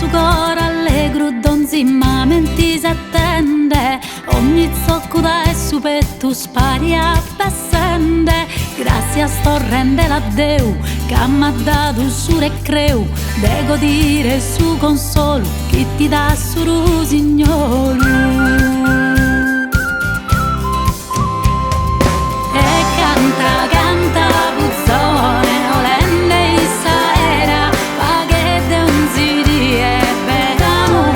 su coro allegro donzi ma menti s'attende, ogni zoccuda e su petto spari a passende. Grazie a sto rende la Deu che m'ha dato su recreu, devo dire su consolo chi ti dà su rusignolo. Canta, canta, puzzone, olende issa era, paghette un zidi e verano.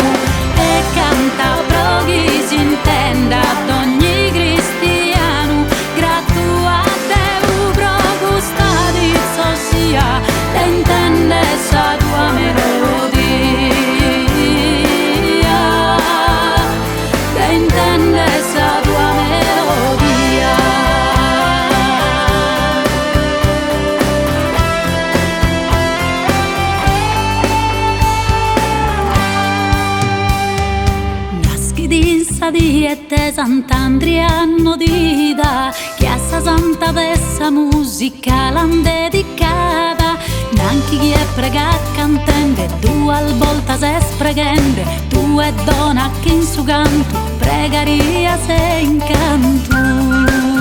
E canta, pro chi si intenda, ad ogni cristiano, gratua a Deu, pro custadi sia, te intende sa tua melodia, te intende sa tua melodia. Di e te Sant'Andriano dita, che a sa santa pessa musica l'han dedicata. Neanche chi è prega cantende, tu al volta se spregende, tu è donna che in su canto pregaria se incanto.